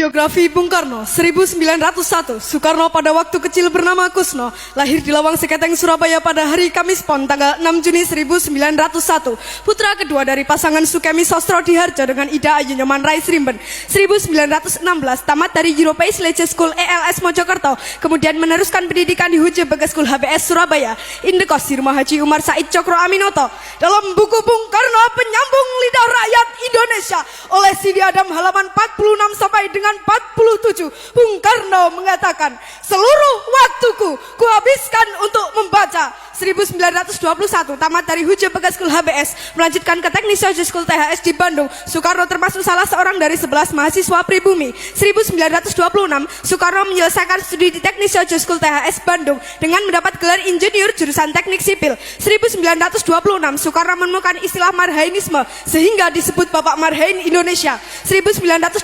Biografi Bung Karno, 1901. Soekarno pada waktu kecil bernama Kusno, lahir di Lawang Seketeng, Surabaya pada hari Kamis Pon tanggal 6 Juni 1901. Putra kedua dari pasangan Sukemi Sostro Diharjo dengan Ida Ayu Nyoman Rais Rimben. 1916 tamat dari European Leisure School ELS Mojokerto, kemudian meneruskan pendidikan di Huje Bagas School HBS Surabaya. Indekos di rumah Haji Umar Said Cokro Aminoto. Dalam buku Bung Karno Penyambung Lidah Rakyat Indonesia oleh Sidi Adam halaman 46 sampai dengan 47, Bung Karno mengatakan, seluruh waktuku kuhabiskan untuk membaca. 1921 tamat dari Huje Bagas School HBS, melanjutkan ke Teknik Social School THS di Bandung. Soekarno termasuk salah seorang dari 11 mahasiswa pribumi. 1926 Soekarno menyelesaikan studi di Teknik Social School THS Bandung dengan mendapat gelar insinyur jurusan Teknik Sipil. 1926 Soekarno menemukan istilah Marhainisme sehingga disebut Bapak Marhain Indonesia. 1926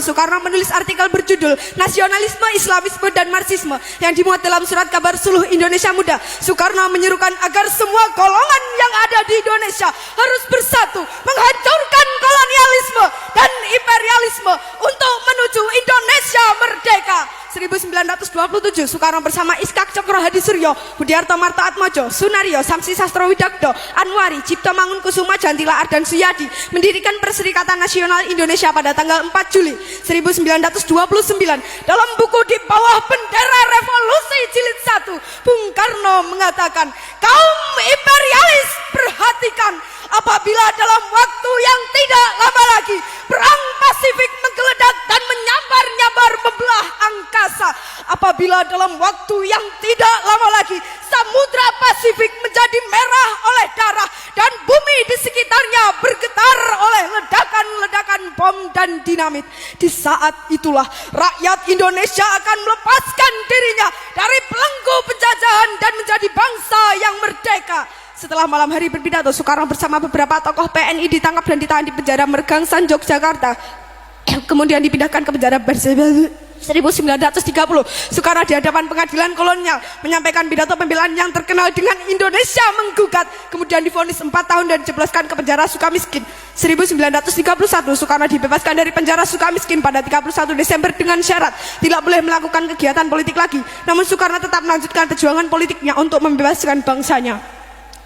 Soekarno menulis artikel berjudul Nasionalisme, Islamisme, dan Marxisme yang dimuat dalam surat kabar Suluh Indonesia Muda. Soekarno menyerukan agar semua golongan yang ada di Indonesia harus bersatu menghancurkan kolonialisme dan imperialisme untuk menuju Indonesia merdeka. 1927 Soekarno bersama Iskak Cokro Hadisuryo, Budiarto Marto Atmojo, Sunario, Samsi Sastro Widakdo, Anwari, Cipto Mangunkusumo, Jantila Ardan Suyadi mendirikan Perserikatan Nasional Indonesia pada tanggal 4 Juli 1929. Dalam buku Di Bawah Bendera Revolusi Jilid 1, Bung Karno mengatakan, kaum imperialis perhatikan, apabila dalam waktu yang tidak lama lagi perang Pasifik menggeledak dan menyambar-nyambar membelah angkasa, apabila dalam waktu yang tidak lama lagi Samudra Pasifik menjadi merah oleh darah dan bumi di sekitarnya bergetar oleh ledakan-ledakan bom dan dinamit, di saat itulah rakyat Indonesia akan melepaskan dirinya dari belenggu penjajahan dan menjadi bangsa yang merdeka. Setelah malam hari berpidato, Soekarno bersama beberapa tokoh PNI ditangkap dan ditahan di penjara Mergangsan, Yogyakarta. Kemudian dipindahkan ke penjara Bersebel. 1930 Soekarno di hadapan pengadilan kolonial menyampaikan pidato pembelaan yang terkenal dengan Indonesia menggugat, kemudian divonis 4 tahun dan dijebloskan ke penjara Sukamiskin. 1931 Soekarno dibebaskan dari penjara Sukamiskin pada 31 Desember dengan syarat tidak boleh melakukan kegiatan politik lagi. Namun Soekarno tetap melanjutkan perjuangan politiknya untuk membebaskan bangsanya.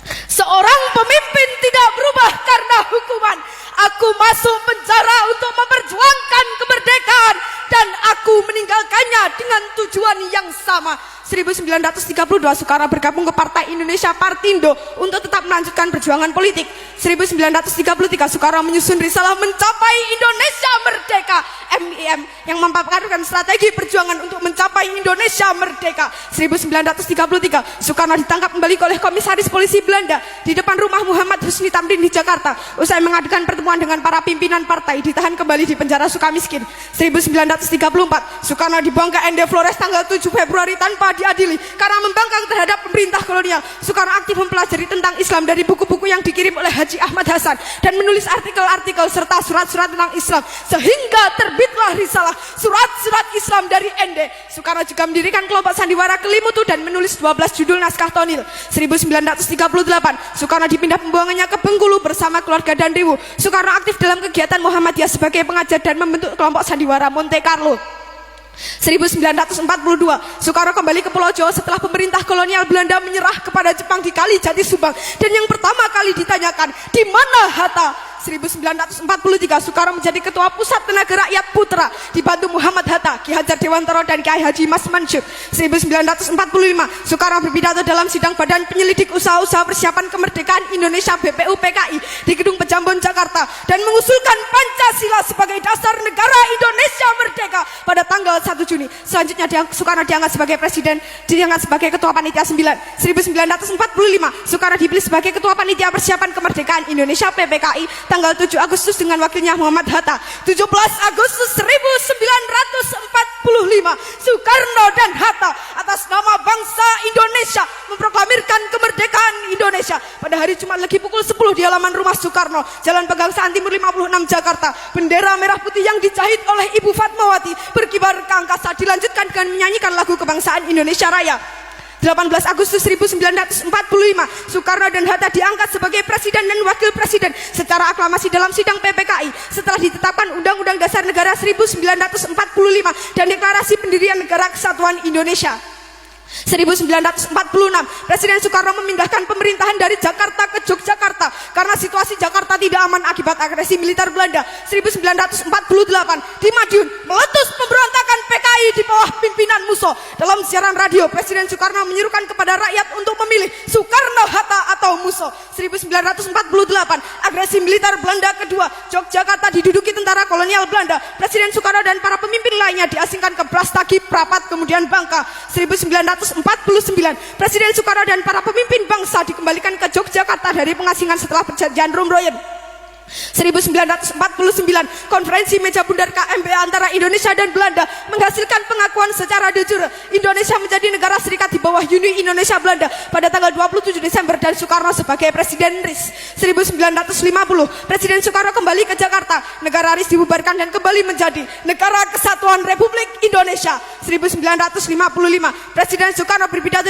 Seorang pemimpin tidak berubah karena hukuman. Aku masuk penjara untuk memperjuangkan kemerdekaan dan aku meninggalkannya dengan tujuan yang sama. 1932 Soekarno bergabung ke Partai Indonesia Partindo untuk tetap melanjutkan perjuangan politik. 1933 Soekarno menyusun risalah Mencapai Indonesia Merdeka (MIM) yang memaparkan strategi perjuangan untuk mencapai Indonesia merdeka. 1933 Soekarno ditangkap kembali oleh komisaris polisi Belanda di depan rumah Muhammad Husni Tamrin di Jakarta. Usai mengadakan pertemuan dengan para pimpinan partai, ditahan kembali di penjara Sukamiskin. 1934 Soekarno dibuang ke ND Flores tanggal 7 Februari tanpa diadili karena membangkang terhadap pemerintah kolonial. Soekarno aktif mempelajari tentang Islam dari buku-buku yang dikirim oleh Haji Ahmad Hasan dan menulis artikel-artikel serta surat-surat tentang Islam sehingga terbitlah risalah Surat-surat Islam dari ND. Soekarno juga mendirikan kelompok sandiwara Kelimutu dan menulis 12 judul naskah tonil. 1938 Soekarno dipindah pembuangannya ke Bengkulu bersama keluarga dan Dewu. Soekarno aktif dalam kegiatan Muhammadiyah sebagai pengajar dan membentuk kelompok sandiwara Monte Carlo. 1942 Soekarno kembali ke Pulau Jawa setelah pemerintah kolonial Belanda menyerah kepada Jepang di Kali Jati Subang, dan yang pertama kali ditanyakan, di mana Hatta? 1943 Soekarno menjadi ketua Pusat Tenaga Rakyat Putra dibantu Muhammad Hatta, Ki Hajar Dewantara, dan Kiai Haji Mas Mansur. 1945 Soekarno berpidato dalam sidang Badan Penyelidik Usaha-usaha Persiapan Kemerdekaan Indonesia BPUPKI di Gedung Pejambon Jakarta dan mengusulkan Pancasila sebagai dasar negara Indonesia merdeka pada tanggal 1 Juni. Selanjutnya Soekarno diangkat sebagai presiden, diangkat sebagai ketua panitia 9. 1945 Soekarno dipilih sebagai ketua panitia persiapan kemerdekaan Indonesia PPKI tanggal 7 Agustus dengan wakilnya Muhammad Hatta. 17 Agustus 1945 Soekarno dan Hatta atas nama bangsa Indonesia memproklamirkan kemerdekaan Indonesia. Pada hari Jumat Legi pukul 10 di halaman rumah Soekarno, Jalan Pegangsaan Timur 56 Jakarta, bendera merah putih yang dijahit oleh Ibu Fatmawati berkibar ke angkasa, dilanjutkan dengan menyanyikan lagu kebangsaan Indonesia Raya. 18 Agustus 1945, Soekarno dan Hatta diangkat sebagai presiden dan wakil presiden secara aklamasi dalam sidang PPKI setelah ditetapkan Undang-Undang Dasar Negara 1945 dan Deklarasi Pendirian Negara Kesatuan Indonesia. 1946, Presiden Soekarno memindahkan pemerintahan dari Jakarta ke Yogyakarta karena situasi Jakarta tidak aman akibat agresi militer Belanda. 1948, di Madiun meletus pemberontakan PKI di bawah pimpinan Musso. Dalam siaran radio, Presiden Soekarno menyerukan kepada rakyat untuk memilih Soekarno, Hatta atau Musso. 1948, agresi militer Belanda kedua, Yogyakarta diduduki tentara kolonial Belanda. Presiden Soekarno dan para pemimpin lainnya diasingkan ke Brastagi, Prapat, kemudian Bangka. 1949, Presiden Soekarno dan para pemimpin bangsa dikembalikan ke Yogyakarta dari pengasingan setelah perjanjian Romroyen. 1949, konferensi meja bundar KMB antara Indonesia dan Belanda menghasilkan pengakuan secara de jure Indonesia menjadi negara serikat di bawah Uni Indonesia Belanda pada tanggal 27 Desember dan Soekarno sebagai Presiden RIS. 1950, Presiden Soekarno kembali ke Jakarta, negara RIS dibubarkan dan kembali menjadi Negara Kesatuan Republik Indonesia. 1955, Presiden Soekarno berpidato